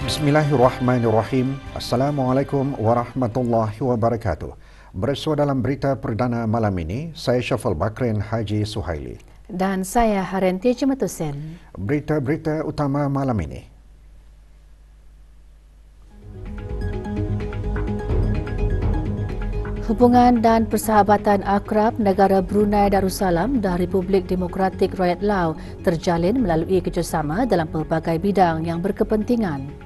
Bismillahirrahmanirrahim. Assalamualaikum warahmatullahi wabarakatuh. Bersua dalam berita perdana malam ini, saya Syafal Bakrin Haji Suhaili. Dan saya Harenti Cematusen. Berita-berita utama malam ini. Hubungan dan persahabatan akrab negara Brunei Darussalam dan Republik Demokratik Rakyat Lao terjalin melalui kerjasama dalam pelbagai bidang yang berkepentingan.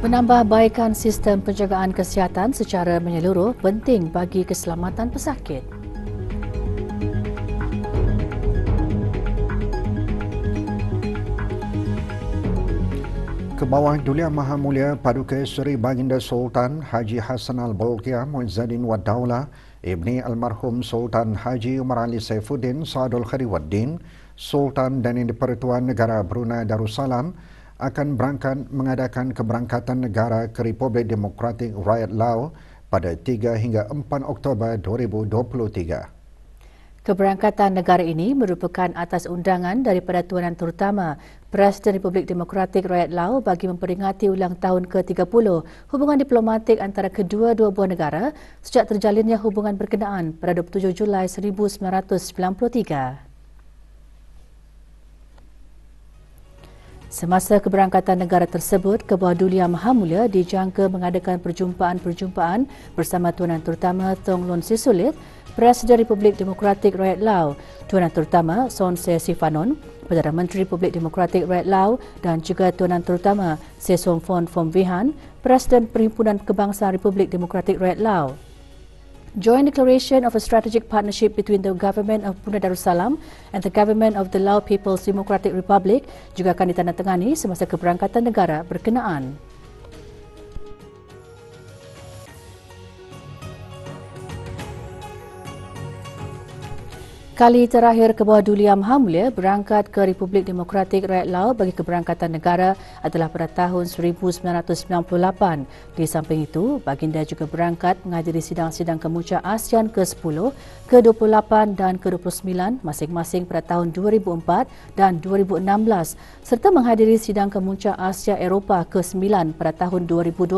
Penambahbaikan sistem penjagaan kesihatan secara menyeluruh penting bagi keselamatan pesakit. Kebawah Duli Yang Maha Mulia Paduka Seri Baginda Sultan Haji Hassan Al-Bolkiah Muizzaddin Wad Daulah Ibni Almarhum Sultan Haji Umar Ali Saifuddin Saadul Khairuddin Sultan dan Di-Pertuan Negara Brunei Darussalam akan berangkat mengadakan keberangkatan negara ke Republik Demokratik Rakyat Lao pada 3 hingga 4 Oktober 2023. Keberangkatan negara ini merupakan atas undangan daripada Tuanan Terutama Presiden Republik Demokratik Rakyat Lao bagi memperingati ulang tahun ke-30 hubungan diplomatik antara kedua-dua buah negara sejak terjalinnya hubungan berkenaan pada 27 Julai 1993. Semasa keberangkatan negara tersebut, Kebawah Duli Yang Maha Mulia dijangka mengadakan perjumpaan-perjumpaan bersama Tuanan Terutama Thongloun Sisulit, Presiden Republik Demokratik Rakyat Lao, Tuanan Terutama Sonse Sivanon, Perdana Menteri Republik Demokratik Rakyat Lao dan juga Tuanan Terutama Sesongfon Fomvihan, Presiden Perhimpunan Kebangsaan Republik Demokratik Rakyat Lao. Joint Declaration of a Strategic Partnership between the Government of Brunei Darussalam and the Government of the Lao People's Democratic Republic juga akan ditandatangani semasa keberangkatan negara berkenaan. Kali terakhir Kebawah Duli Yang Maha Mulia berangkat ke Republik Demokratik Rakyat Lao bagi keberangkatan negara adalah pada tahun 1998. Di samping itu, Baginda juga berangkat menghadiri sidang-sidang kemuncak ASEAN ke-10, ke-28 dan ke-29 masing-masing pada tahun 2004 dan 2016 serta menghadiri sidang kemuncak Asia Eropah ke-9 pada tahun 2012.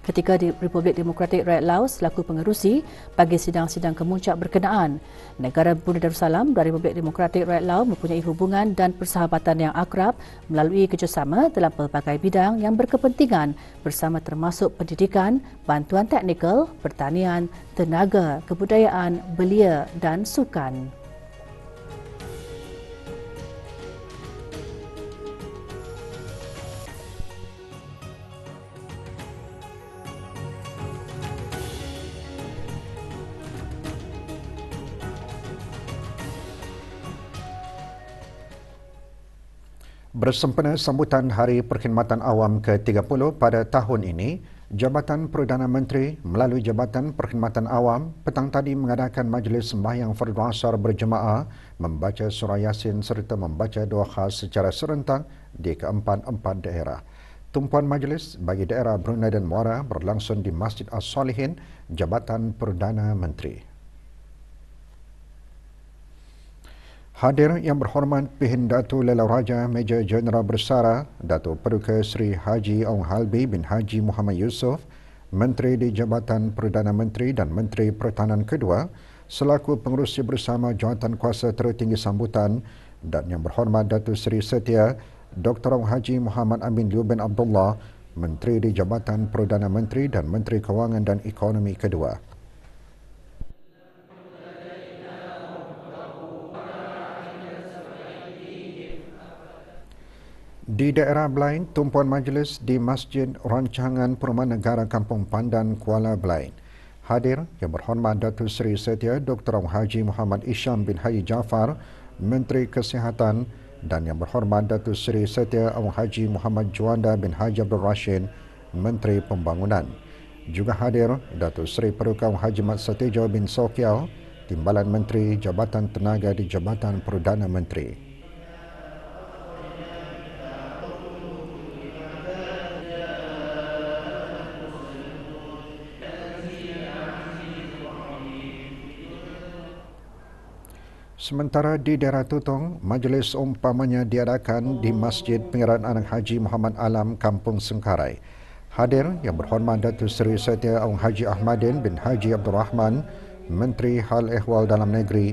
Ketika di Republik Demokratik Rakyat Lao selaku pengerusi bagi sidang-sidang kemuncak berkenaan. Negara Brunei Darussalam dan Republik Demokratik Rakyat Lao mempunyai hubungan dan persahabatan yang akrab melalui kerjasama dalam pelbagai bidang yang berkepentingan bersama termasuk pendidikan, bantuan teknikal, pertanian, tenaga, kebudayaan, belia dan sukan. Bersempena sambutan Hari Perkhidmatan Awam ke-30 pada tahun ini, Jabatan Perdana Menteri melalui Jabatan Perkhidmatan Awam petang tadi mengadakan majlis sembahyang fardu asar berjemaah, membaca surah Yasin serta membaca doa khas secara serentak di keempat-empat daerah. Tumpuan majlis bagi daerah Brunei dan Muara berlangsung di Masjid As-Salihin, Jabatan Perdana Menteri. Hadir yang berhormat Pihin Datu Lelau Raja Major Jeneral Bersara Datuk Paduka Seri Haji Ong Halbi bin Haji Muhammad Yusof, Menteri di Jabatan Perdana Menteri dan Menteri Pertahanan kedua selaku pengerusi bersama Jawatan Kuasa Tertinggi Sambutan, dan yang berhormat Datuk Seri Setia Dr. Ong Haji Muhammad Amin Liu bin Abdullah, Menteri di Jabatan Perdana Menteri dan Menteri Kewangan dan Ekonomi kedua. Di daerah Belain, tumpuan majlis di Masjid Rancangan Perumahan Negara Kampung Pandan, Kuala Belain. Hadir yang berhormat Datuk Seri Setia Dr. Haji Muhammad Isham bin Haji Jaafar, Menteri Kesihatan, dan yang berhormat Datuk Seri Setia Haji Muhammad Juanda bin Haji Abdul Rashid, Menteri Pembangunan. Juga hadir Datuk Seri Paduka Haji Mat Satejo bin Sokiau, Timbalan Menteri Jabatan Tenaga di Jabatan Perdana Menteri. Sementara di daerah Tutong, majlis umpamanya diadakan di Masjid Pengiran Anak Haji Muhammad Alam, Kampung Sengkarai. Hadir Yang Berhormat Datuk Seri Setia Aung Haji Ahmadin bin Haji Abdul Rahman, Menteri Hal Ehwal Dalam Negeri,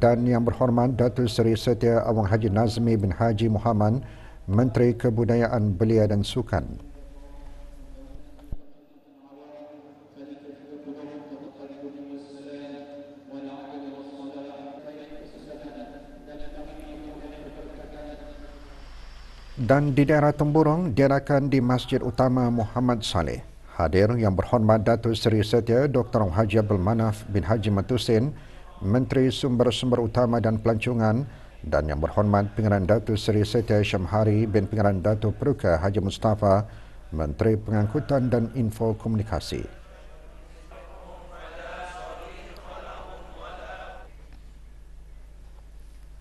dan Yang Berhormat Datuk Seri Setia Aung Haji Nazmi bin Haji Muhammad, Menteri Kebudayaan Belia dan Sukan. Dan di daerah Temburong diadakan di Masjid Utama Muhammad Saleh. Hadir Yang Berhormat Datuk Seri Setia Dr. Haji Abdul Manaf bin Haji Matusin, Menteri Sumber-Sumber Utama dan Pelancongan, dan Yang Berhormat Pengeran Datuk Seri Setia Syamhari bin Pengeran Datuk Peruka Haji Mustafa, Menteri Pengangkutan dan Info Komunikasi.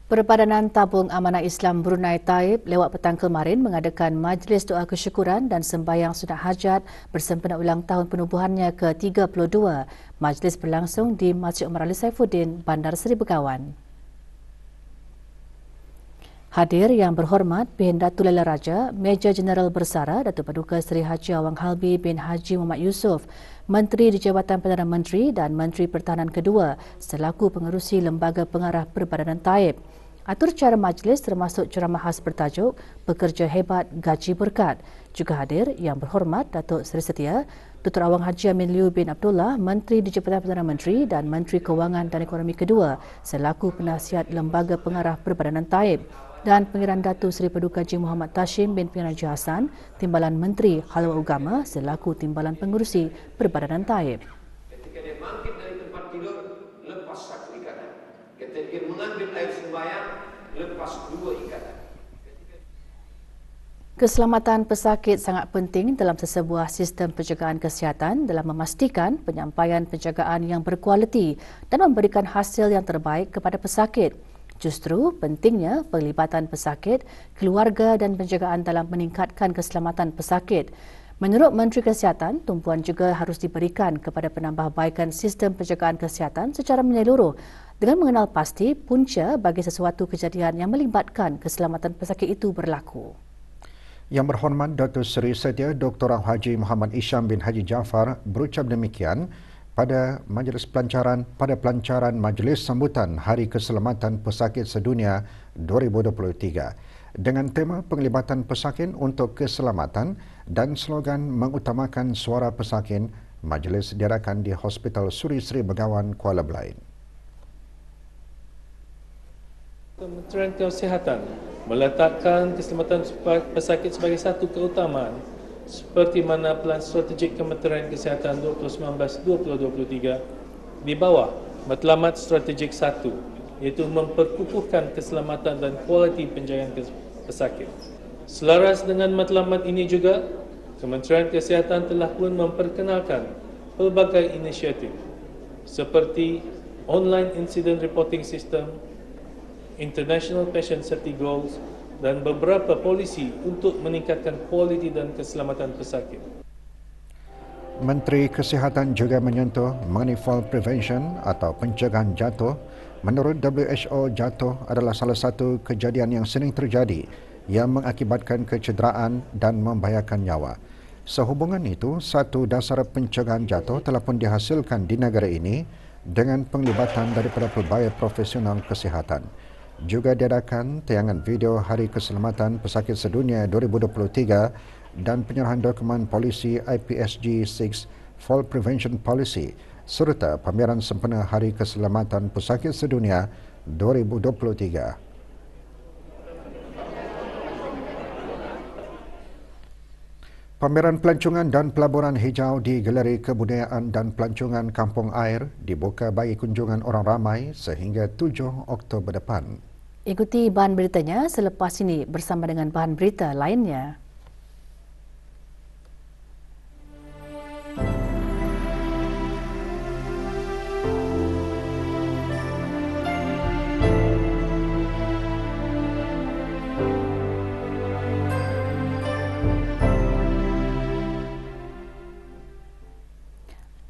Perbadanan Tabung Amanah Islam Brunei Taib lewat petang kemarin mengadakan majlis doa kesyukuran dan sembahyang sunat hajat bersempena ulang tahun penubuhannya ke-32. Majlis berlangsung di Masjid Umar Ali Saifuddin, Bandar Seri Begawan. Hadir Yang Berhormat Bin Datuk Lela Raja, Major Jeneral Bersara Datuk Paduka Seri Haji Awang Halbi bin Haji Muhammad Yusof, Menteri di Jabatan Perdana Menteri dan Menteri Pertahanan kedua selaku pengerusi Lembaga Pengarah Perbadanan Taib. Atur cara majlis termasuk ceramah khas bertajuk Pekerja Hebat Gaji Berkat. Juga hadir Yang Berhormat Datuk Seri Setia Dr. Awang Haji Amin Liu bin Abdullah, Menteri di Jabatan Perdana Menteri dan Menteri Kewangan dan Ekonomi kedua selaku penasihat Lembaga Pengarah Perbadanan Taib, dan Pengiran Datuk Seri Paduka Haji Muhammad Tashim bin Pengiran Haji Hassan, Timbalan Menteri Halwa Agama selaku Timbalan Pengurusi Perbadanan Taib. Ketika dia bangkit dari tempat tidur, lepas satu ikatan. Ketika dia mengambil air sembahyang, lepas dua ikatan. Keselamatan pesakit sangat penting dalam sesebuah sistem penjagaan kesihatan dalam memastikan penyampaian penjagaan yang berkualiti dan memberikan hasil yang terbaik kepada pesakit. Justru pentingnya pelibatan pesakit, keluarga dan penjagaan dalam meningkatkan keselamatan pesakit. Menurut Menteri Kesihatan, tumpuan juga harus diberikan kepada penambahbaikan sistem penjagaan kesihatan secara menyeluruh dengan mengenal pasti punca bagi sesuatu kejadian yang melibatkan keselamatan pesakit itu berlaku. Yang Berhormat Datuk Seri Setia Dr. Haji Muhammad Isham bin Haji Jaafar berucap demikian pada pelancaran Majlis Sambutan Hari Keselamatan Pesakit Sedunia 2023 dengan tema penglibatan pesakit untuk keselamatan dan slogan mengutamakan suara pesakit. Majlis diadakan di Hospital Suri Sri Begawan, Kuala Belait. Kementerian Kesihatan meletakkan keselamatan pesakit sebagai satu keutamaan seperti mana Pelan Strategik Kementerian Kesihatan 2019-2023 di bawah Matlamat Strategik 1, iaitu memperkukuhkan keselamatan dan kualiti penjagaan pesakit. Selaras dengan matlamat ini juga, Kementerian Kesihatan telah pun memperkenalkan pelbagai inisiatif seperti Online Incident Reporting System, International Patient Safety Goals dan beberapa polisi untuk meningkatkan kualiti dan keselamatan pesakit. Menteri Kesihatan juga menyentuh mengenai fall prevention atau pencegahan jatuh. Menurut WHO, jatuh adalah salah satu kejadian yang sering terjadi yang mengakibatkan kecederaan dan membahayakan nyawa. Sehubungan itu, satu dasar pencegahan jatuh telah pun dihasilkan di negara ini dengan penglibatan daripada pelbagai profesional kesihatan. Juga diadakan tayangan video Hari Keselamatan Pesakit Sedunia 2023 dan penyerahan dokumen polisi IPSG 6 Fall Prevention Policy serta pameran sempena Hari Keselamatan Pesakit Sedunia 2023. Pameran pelancongan dan pelaburan hijau di Galeri Kebudayaan dan Pelancongan Kampung Air dibuka bagi kunjungan orang ramai sehingga 7 Oktober depan. Ikuti bahan beritanya selepas ini bersama dengan bahan berita lainnya.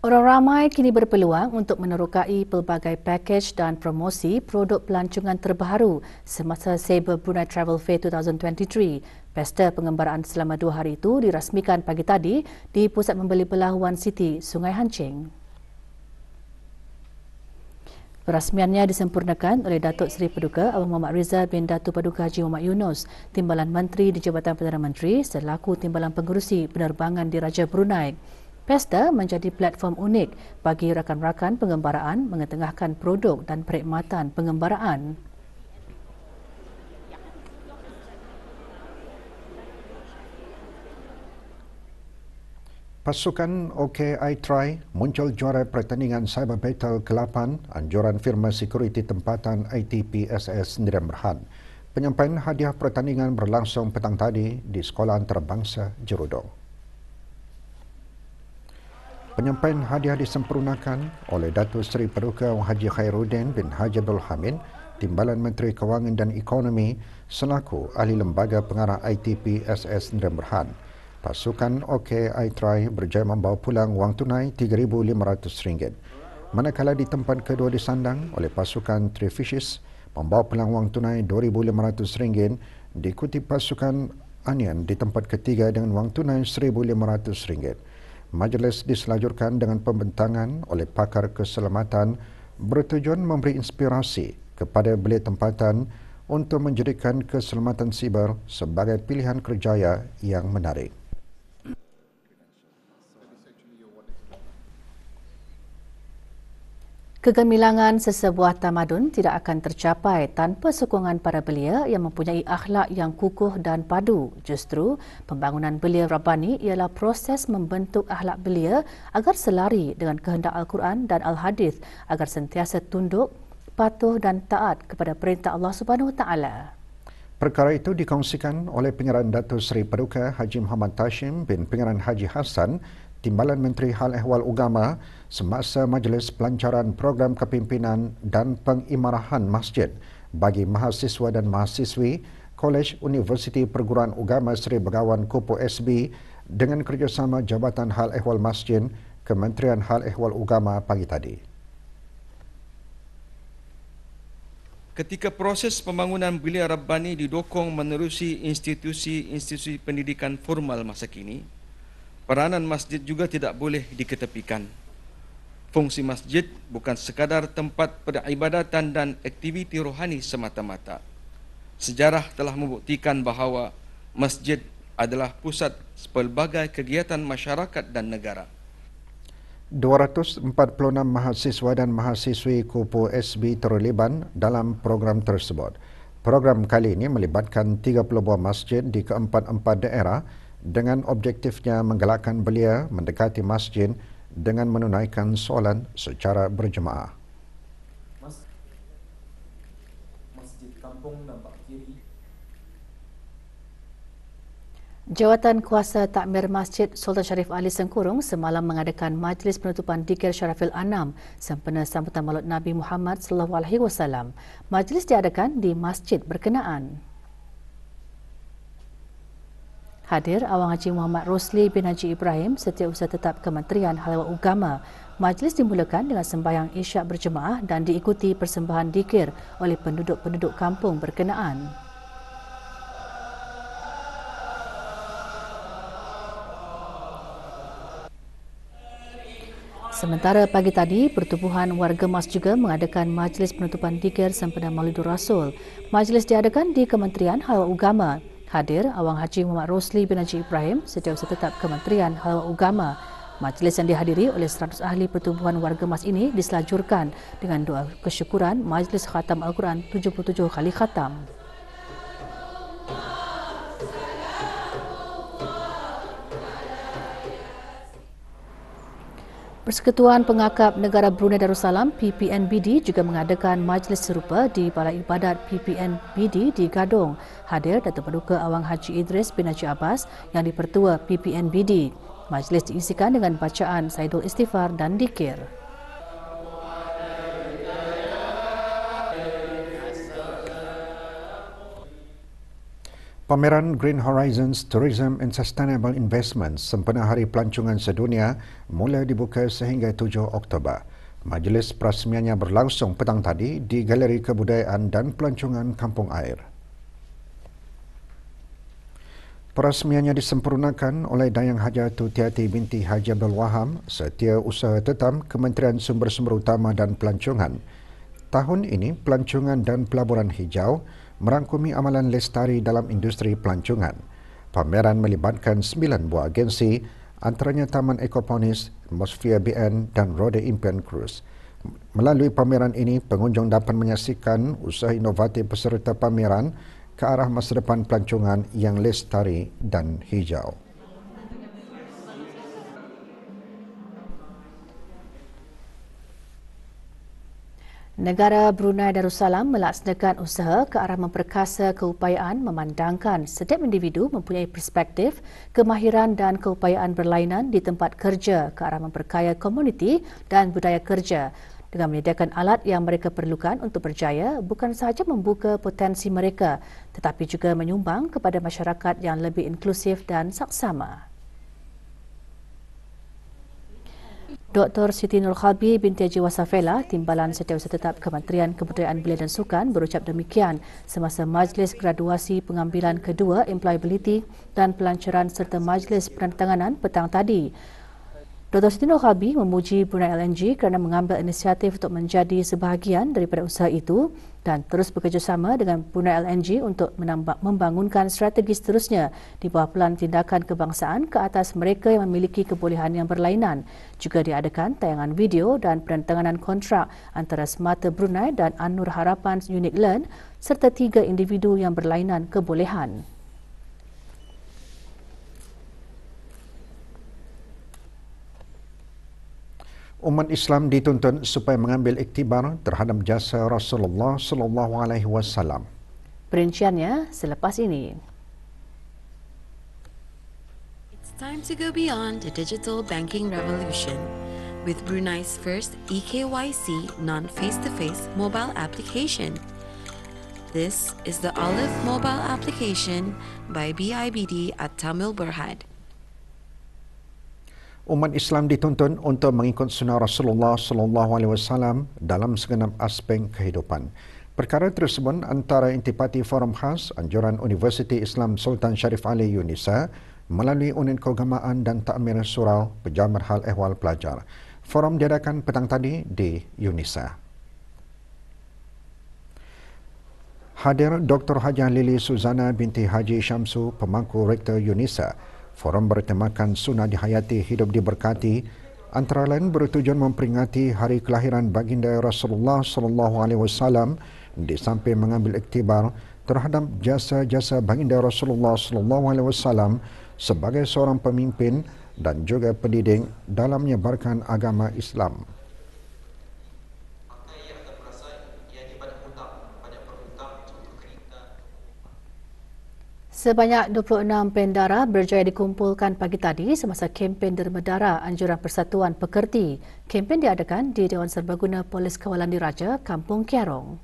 Orang ramai kini berpeluang untuk menerokai pelbagai pakej dan promosi produk pelancongan terbaru semasa Sabre Brunei Travel Fair 2023. Pesta pengembaraan selama 2 hari itu dirasmikan pagi tadi di Pusat Membeli Pelabuhan City, Sungai Hancing. Perasmiannya disempurnakan oleh Datuk Seri Paduka Abang Muhammad Rizal bin Datuk Paduka Haji Muhammad Yunus, Timbalan Menteri di Jabatan Perdana Menteri selaku Timbalan Pengerusi Penerbangan di Raja Brunei. Pesta menjadi platform unik bagi rakan-rakan pengembaraan mengetengahkan produk dan perkhidmatan pengembaraan. Pasukan OKI muncul juara pertandingan Cyber Battle ke-8 anjuran firma sekuriti tempatan ITPSS Sdn Bhd. Penyampaian hadiah pertandingan berlangsung petang tadi di Sekolah Antarabangsa Jerudong. Penyampaian hadiah disempurnakan oleh Datuk Seri Paduka Haji Khairuddin bin Haji Abdul Hamid, Timbalan Menteri Kewangan dan Ekonomi selaku Ahli Lembaga Pengarah ITPSS Sdn Bhd. Pasukan OKI berjaya membawa pulang wang tunai RM3,500. Manakala di tempat kedua disandang oleh pasukan Three Fishes membawa pulang wang tunai RM2,500, diikuti pasukan Onion di tempat ketiga dengan wang tunai RM1,500. Majlis diselajurkan dengan pembentangan oleh pakar keselamatan bertujuan memberi inspirasi kepada belia tempatan untuk menjadikan keselamatan siber sebagai pilihan kerjaya yang menarik. Kegemilangan sesebuah tamadun tidak akan tercapai tanpa sokongan para belia yang mempunyai akhlak yang kukuh dan padu. Justru, pembangunan belia Rabbani ialah proses membentuk akhlak belia agar selari dengan kehendak Al-Quran dan Al-Hadis agar sentiasa tunduk, patuh dan taat kepada perintah Allah Subhanahu Wa Taala. Perkara itu dikongsikan oleh Pengarah Datuk Seri Paduka Haji Muhammad Tashim bin Pengarah Haji Hassan, Timbalan Menteri Hal Ehwal Ugama semasa majlis pelancaran program kepimpinan dan pengimarahan masjid bagi mahasiswa dan mahasiswi Kolej Universiti Perguruan Ugama Seri Begawan Kupu SB dengan kerjasama Jabatan Hal Ehwal Masjid Kementerian Hal Ehwal Ugama pagi tadi. Ketika proses pembangunan belia Rabbani didokong menerusi institusi-institusi pendidikan formal masa kini, peranan masjid juga tidak boleh diketepikan. Fungsi masjid bukan sekadar tempat peribadatan dan aktiviti rohani semata-mata. Sejarah telah membuktikan bahawa masjid adalah pusat pelbagai kegiatan masyarakat dan negara. 246 mahasiswa dan mahasiswi Kupu SB terlibat dalam program tersebut. Program kali ini melibatkan 30 buah masjid di keempat-empat daerah dengan objektifnya menggalakkan belia mendekati masjid dengan menunaikan solat secara berjemaah. Masjid Kampung nampak kiri. Jawatan Kuasa Takmir Masjid Sultan Sharif Ali Sengkurung semalam mengadakan majlis penutupan Dikir Syarafil Anam sempena sambutan Maulid Nabi Muhammad SAW. Majlis diadakan di masjid berkenaan. Hadir Awang Haji Muhammad Rosli bin Haji Ibrahim, Setiausaha Tetap Kementerian Hal Ehwal Ugama. Majlis dimulakan dengan sembahyang isyak berjemaah dan diikuti persembahan dikir oleh penduduk-penduduk kampung berkenaan. Sementara pagi tadi, Pertubuhan Warga Mas juga mengadakan majlis penutupan dikir sempena Maulidur Rasul. Majlis diadakan di Kementerian Hal Ehwal Ugama. Hadir Awang Haji Muhammad Rosli bin Haji Ibrahim, Setiausaha Tetap Kementerian Hal Ehwal Ugama. Majlis yang dihadiri oleh 100 ahli Pertubuhan Warga Mas ini diselajurkan dengan doa kesyukuran Majlis Khatam Al-Quran 77 kali khatam. Persekutuan Pengakap Negara Brunei Darussalam PPNBD juga mengadakan majlis serupa di Balai Ibadat PPNBD di Gadong. Hadir Datuk Paduka Awang Haji Idris bin Haji Abbas yang dipertua PPNBD. Majlis diisikan dengan bacaan Saidul Istighfar dan dikir. Pameran Green Horizons Tourism and Sustainable Investments sempena Hari Pelancongan Sedunia mula dibuka sehingga 7 Oktober. Majlis perasmiannya berlangsung petang tadi di Galeri Kebudayaan dan Pelancongan Kampung Air. Perasmiannya disempurnakan oleh Dayang Haja Tutiati binti Haji Abdul Wahab, Setiausaha Tetap Kementerian Sumber-Sumber Utama dan Pelancongan. Tahun ini, pelancongan dan pelaburan hijau merangkumi amalan lestari dalam industri pelancongan. Pameran melibatkan 9 buah agensi, antaranya Taman Ekoponis, Atmosphere BN dan Roda Impian Cruise. Melalui pameran ini, pengunjung dapat menyaksikan usaha inovatif peserta pameran ke arah masa depan pelancongan yang lestari dan hijau. Negara Brunei Darussalam melaksanakan usaha ke arah memperkasa keupayaan memandangkan setiap individu mempunyai perspektif, kemahiran dan keupayaan berlainan di tempat kerja ke arah memperkaya komuniti dan budaya kerja dengan menyediakan alat yang mereka perlukan untuk berjaya bukan sahaja membuka potensi mereka tetapi juga menyumbang kepada masyarakat yang lebih inklusif dan saksama. Dr. Siti Nurkhalbi binti Haji Wasafela, Timbalan Setiausaha Tetap Kementerian Kebudayaan Belia dan Sukan berucap demikian semasa Majlis Graduasi Pengambilan Kedua Employability dan Pelancaran serta Majlis Penandatanganan petang tadi. Dr. Siti Nurkhalbi memuji Brunei LNG kerana mengambil inisiatif untuk menjadi sebahagian daripada usaha itu dan terus bekerjasama dengan Brunei LNG untuk membangunkan strategi seterusnya di bawah Pelan Tindakan Kebangsaan ke atas mereka yang memiliki kebolehan yang berlainan. Juga diadakan tayangan video dan penandatanganan kontrak antara Semata Brunei dan An-Nur Harapan Unique Learn serta 3 individu yang berlainan kebolehan. Umat Islam dituntut supaya mengambil iktibar terhadap jasa Rasulullah sallallahu alaihi wasallam. Perinciannya selepas ini. It's time to go beyond the digital banking revolution with Brunei's first eKYC non-face-to-face mobile application. This is the Olive mobile application by BIBD at Tamil Berhad. Umat Islam dituntut untuk mengikut sunnah Rasulullah sallallahu alaihi wasallam dalam segenap aspek kehidupan. Perkara tersebut antara intipati Forum Khas Anjuran Universiti Islam Sultan Sharif Ali UNISA melalui Unit Keagamaan dan Takmir Surau Pejabat Hal Ehwal Pelajar. Forum diadakan petang tadi di UNISA. Hadir Dr. Hajah Lili Suzana binti Haji Syamsu, pemangku Rektor UNISA. Forum bertemakan Sunnah Dihayati Hidup Diberkati, antara lain bertujuan memperingati hari kelahiran baginda Rasulullah sallallahu alaihi wasallam di samping mengambil iktibar terhadap jasa-jasa baginda Rasulullah sallallahu alaihi wasallam sebagai seorang pemimpin dan juga pendidik dalam menyebarkan agama Islam. Sebanyak 26 pendara berjaya dikumpulkan pagi tadi semasa kempen derma dara Anjuran Persatuan Pekerti. Kempen diadakan di Dewan Serbaguna Polis Kawalan Diraja, Kampung Kiarong.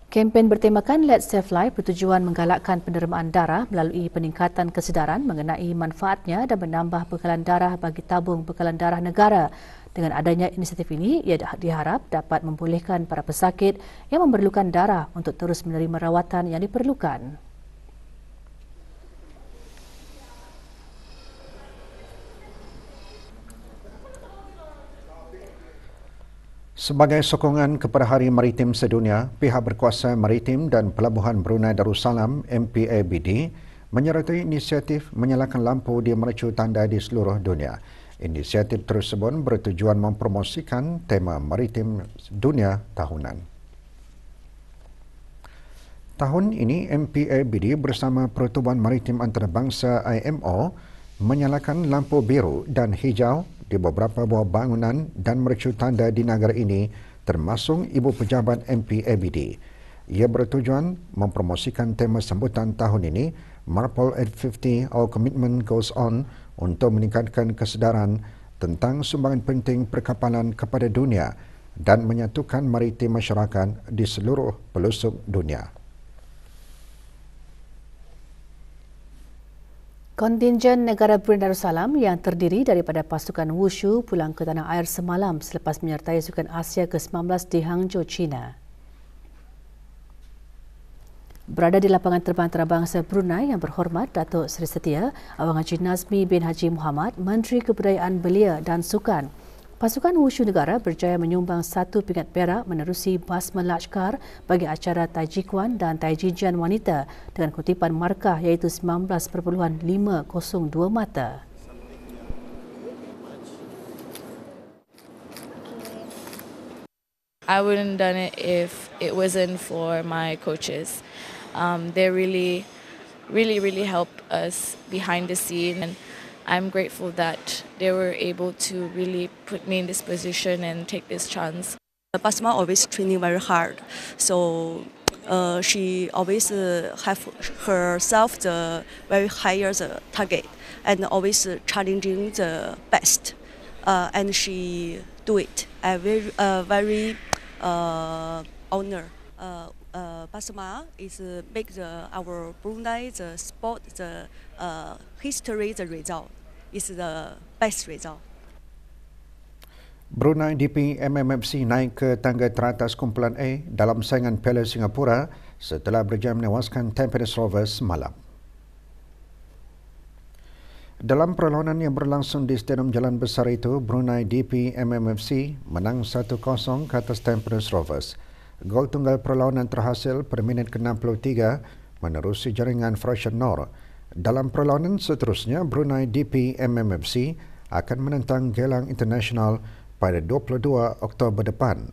Kempen bertemakan Let's Save Life bertujuan menggalakkan pendermaan darah melalui peningkatan kesedaran mengenai manfaatnya dan menambah bekalan darah bagi tabung bekalan darah negara. Dengan adanya inisiatif ini, ia diharap dapat membolehkan para pesakit yang memerlukan darah untuk terus menerima rawatan yang diperlukan. Sebagai sokongan kepada Hari Maritim Sedunia, pihak berkuasa maritim dan pelabuhan Brunei Darussalam MPABD menyertai inisiatif menyalakan lampu di mercu tanda di seluruh dunia. Inisiatif tersebut bertujuan mempromosikan tema maritim dunia tahunan. Tahun ini MPABD bersama Pertubuhan Maritim Antarabangsa IMO menyalakan lampu biru dan hijau di beberapa buah bangunan dan mercu tanda di negara ini termasuk Ibu Pejabat MPABD. Ia bertujuan mempromosikan tema sambutan tahun ini Marpol at 50 Our Commitment Goes On untuk meningkatkan kesedaran tentang sumbangan penting perkapalan kepada dunia dan menyatukan maritim masyarakat di seluruh pelosok dunia. Kontingen negara Brunei Darussalam yang terdiri daripada pasukan wushu pulang ke tanah air semalam selepas menyertai Sukan Asia ke-19 di Hangzhou, China. Berada di lapangan terbang antarabangsa Brunei yang berhormat Datuk Seri Setia Awang Haji Nazmi bin Haji Muhammad, Menteri Kebudayaan Belia dan Sukan. Pasukan wushu negara berjaya menyumbang 1 pingat perak menerusi basma Lashkar bagi acara Taijikuan dan Taijijian wanita dengan kutipan markah iaitu 19.502 mata. I wouldn't done it if it wasn't for my coaches. They really helped us behind the scene, and I'm grateful that they were able to really put me in this position and take this chance. Basma always training very hard, so she always have herself the very higher target and always challenging the best, and she do it. I very honor. Basma is make our Brunei the sport the history the result is the best result. Brunei DP MMFC naik ke tangga teratas kumpulan A dalam saingan Piala Singapura setelah berjaya menewaskan Tampines Rovers malam. Dalam perlawanan yang berlangsung di Stadium Jalan Besar itu, Brunei DP MMFC menang 1-0 ke atas Tampines Rovers. Gol tunggal perlawanan terhasil pada minit ke-63 menerusi jaringan Frasian Nor. Dalam perlawanan seterusnya, Brunei DP MMFC akan menentang Gelang International pada 22 Oktober depan.